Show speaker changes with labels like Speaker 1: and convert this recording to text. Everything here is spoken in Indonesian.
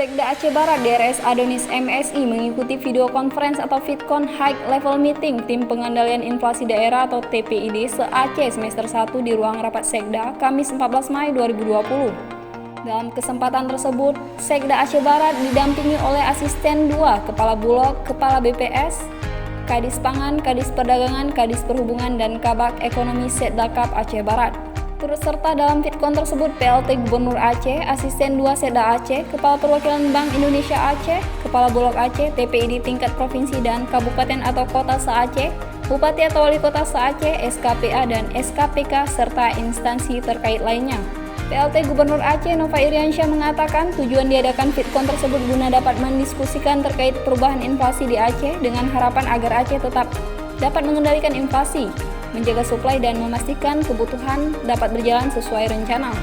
Speaker 1: Sekda Aceh Barat DRS Adonis MSI mengikuti video conference atau VidCon High Level Meeting Tim Pengendalian Inflasi Daerah atau TPID se-Aceh semester 1 di ruang rapat Sekda Kamis 14 Mei 2020. Dalam kesempatan tersebut, Sekda Aceh Barat didampingi oleh Asisten 2 Kepala Bulog, Kepala BPS, Kadis Pangan, Kadis Perdagangan, Kadis Perhubungan, dan Kabak Ekonomi Setdakap Aceh Barat. Turut serta dalam VidCon tersebut PLT Gubernur Aceh, Asisten 2 Setda Aceh, Kepala Perwakilan Bank Indonesia Aceh, Kepala Bulog Aceh, TPID tingkat provinsi dan kabupaten atau kota se-Aceh, Bupati atau Wali Kota se-Aceh, SKPA dan SKPK, serta instansi terkait lainnya. PLT Gubernur Aceh Nova Iriansyah mengatakan tujuan diadakan VidCon tersebut guna dapat mendiskusikan terkait perubahan inflasi di Aceh dengan harapan agar Aceh tetap dapat mengendalikan inflasi, menjaga suplai dan memastikan kebutuhan dapat berjalan sesuai rencana.